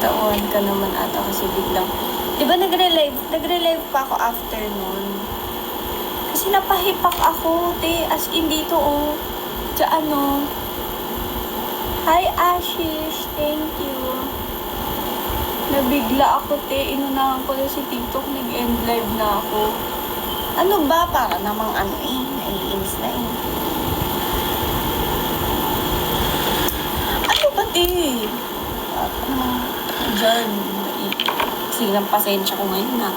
Natauhan ka naman ata kasi biglang. Di ba nagre-live pa ako after nun? Kasi napahipak ako, te. As in dito, oh. Diyan, oh. Hi, Ashish. Thank you. Nabigla ako, te. Inunahan ko na si TikTok. Nag-end live na ako. Ano ba? Para namang ano eh. Naiinis na eh. Ano ba, te? Diyan. Sige ng pasensya ko ngayon na.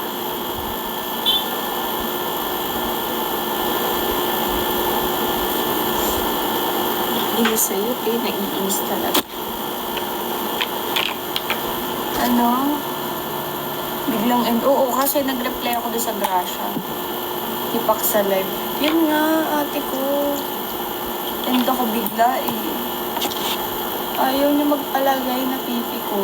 Inis sa'yo, te. Naiinis talaga. Ano? Biglang end. Oo, kasi nag-reply ako doon sa Gracia. Hipak sa live. Yun nga, ate ko. End ako bigla eh. Ayaw niya magpalagay na pipi ko.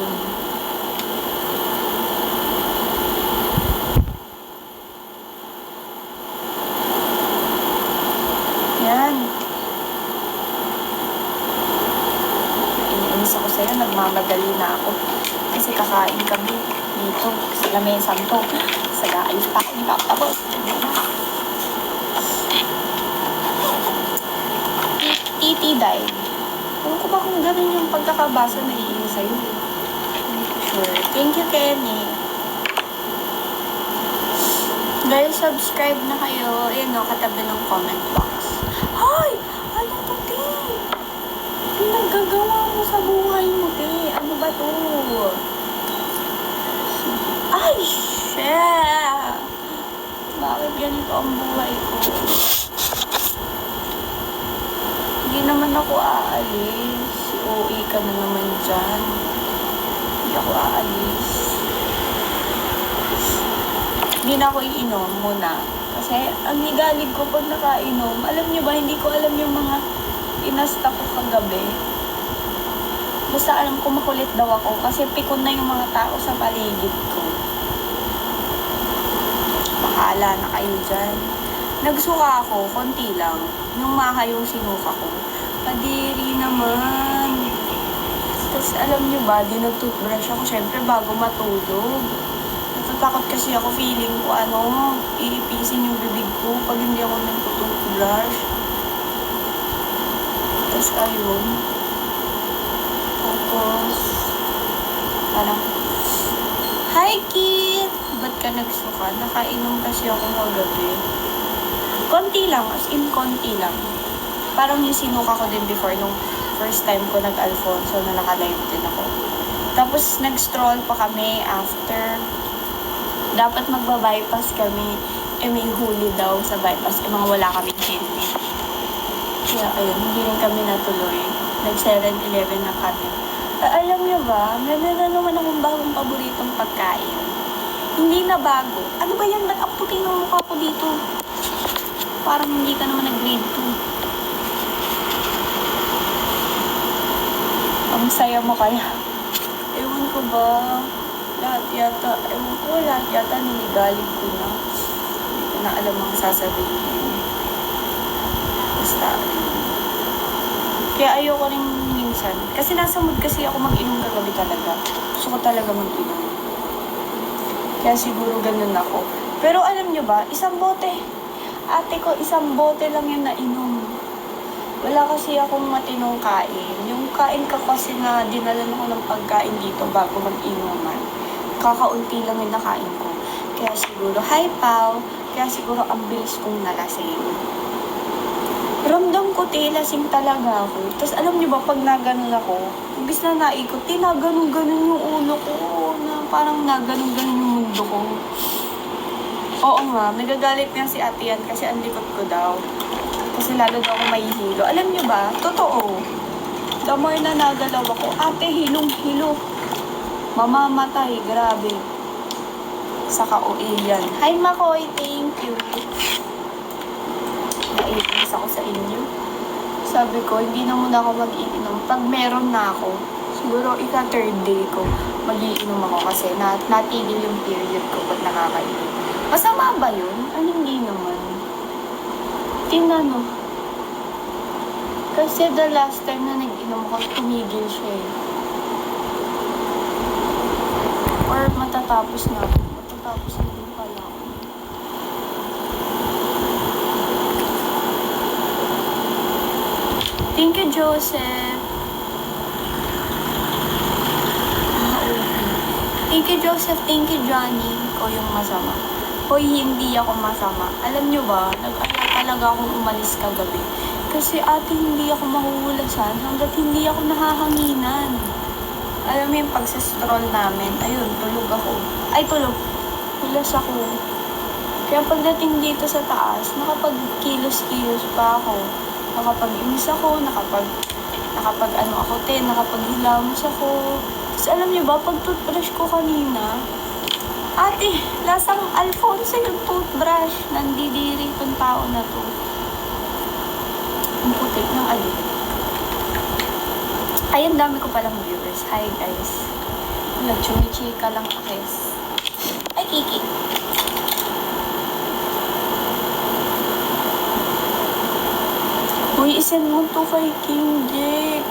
Yan. Iniinis ako sa'yo. Nagmamadali na ako. Kasi kakain kami dito sa lamesang to. Sa gaalis pa ako. Hindi pa ako tapos. Titi died. Ewan ko ba kung gano'n yung pagkakabasa na iinis sa'yo. Hindi ko sure. Thank you, Kenny. Guys, subscribe na kayo. Ayan o, katabi ng comment box. Hoy! Ano to, te? Pinaggagawa mo sa buhay mo, te. Ano ba to? Ay, shit! Bakit ganito ang buhay ko? Hindi naman ako aalis. OA ka na naman dyan. Hindi ako aalis. Hindi na ako iinom muna. Kasi ang nigalig ko pag nakainom, alam niyo ba, hindi ko alam yung mga inasta ko kagabi. Basta alam ko makulit daw ako kasi pikon na yung mga tao sa paligid ko. Bahala na kayo dyan. Nagsuka ako, konti lang. Yung maha yung sinuka ko. Kadiri naman. Tapos alam niyo ba, di nag-toothbrush ako syempre bago matulog. Natatakot kasi ako, feeling ko iipisin yung bibig ko pag hindi ako nag-toothbrush. Tapos ayun. Tapos, parang, hi Kit! Ba't ka nagsuka? Nakainom kasi ako kagabi. Konti lang, as in konti lang. Parang yung sinuka ko din before nung first time ko nag-Alfonso na naka-live din ako. Tapos nag-stroll pa kami after. Dapat magba-bypass kami. May huli daw sa bypass. Mga wala kaming hindi. Kaya ayun, hindi rin kami natuloy. Nag-7-Eleven na kami. Alam niyo ba, meron na naman akong bagong paboritong pagkain. Hindi na bago. Ano ba yan? Ba't ang puti ng mukha ko dito? Parang hindi ka naman nag-grade 2. Ang saya mo kaya. Ewan ko ba, lahat yata niligalig ko na. Hindi ko na alam ang sasabihin. Basta, kaya ayoko rin minsan. Kasi nasa mood kasi ako mag-inom kagabi talaga. Gusto ko talaga mag-inom. Kaya siguro ganun ako. Pero alam nyo ba, isang bote. Ate ko, isang bote lang yung nainom. Wala kasi akong matinong kain. Yung kain ka kasi na dinalan ko ng pagkain dito bago mag-inuman. Kakaunti lang yung nakain ko. Kaya siguro, hi Pao. Kaya siguro ang bilis kong nalasing. Ramdam ko, lasing talaga ako. Tapos alam niyo ba, pag naganon ako, imbis na naikot, naganon-ganon yung ulo ko. Na parang naganon-ganon yung mundo ko. Oo nga, nagagalit niya si ate yan kasi ang likot ko daw. Kasi lalo daw ako mahihilo. Alam niyo ba, totoo. The more na nagalaw ako, ate, hilong-hilo. Mamamatay, grabe. Sa ka-OA yan. Hi, Makoy, thank you. Naiinis ako sa inyo. Sabi ko, hindi na muna ako mag-iinom. Pag meron na ako, siguro ika-third day ko, mag-iinom ako kasi natigil yung period ko pag nakakainom. Masama ba yun? Hindi naman. Tinano. Kasi the last time na nag-inom ako, tumigil siya eh. matatapos na ako. Matatapos na din pala ako. Thank you, Joseph. Okay. Thank you, Joseph. Thank you, Johnny. Ikaw yung masama. Hoy, hindi ako masama. Alam nyo ba, nag-alala talaga akong umalis kagabi. Kasi ate, hindi ako mahuhulasan hanggat hindi ako nahahanginan. Alam mo yung pagsastroll namin, ayun, tulog ako. Ay, tulog. Hulas ako. Kaya pagdating dito sa taas, nakapag-kilos-kilos pa ako. Nakapag-imis ako, nakapaghilamos ako. Tapos alam niyo ba, pag toothbrush ko kanina, ate, lasang Alfonso yung toothbrush. Nandidiri itong tao na to. Ang putik ng alin. Ay, ang dami ko palang viewers. Hi, guys. Nag-chumichika lang akes. Ay, Kiki. Uy, isend mo to kay King Jake.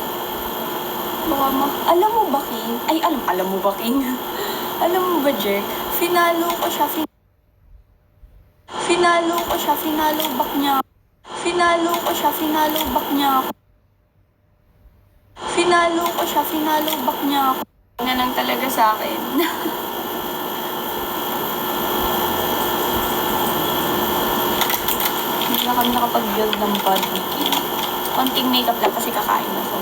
Baka alam mo ba, King? Ay, alam mo ba, King? Alam mo ba, Jake? Finalo back niya. Finalo back niya ako. Na lang talaga sa akin. Hindi na kami nakapag-build ng body kit. Konting makeup lang kasi kakain ako.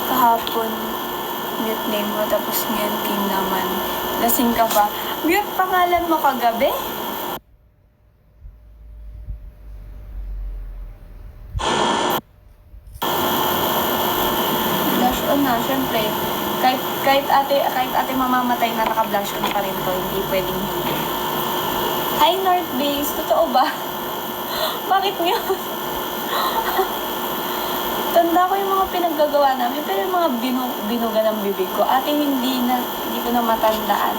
Kahapon, mute name mo, tapos ngayon King naman. Lasing ka ba? Mute pangalan mo kagabi? Blush on na, syempre. Kahit ate mamamatay na naka-blush on pa rin to, hindi pwedeng hindi. Hi North Base, totoo ba? Bakit nga? Tanda ko yung mga pinaggagawa namin, pero yung mga binuga ng bibig ko, ate hindi ko na matandaan.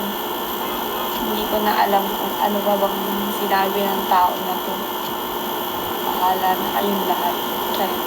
Hindi ko na alam kung ano ba bang sinabi ng tao na to. Akala na kayong lahat. Sorry.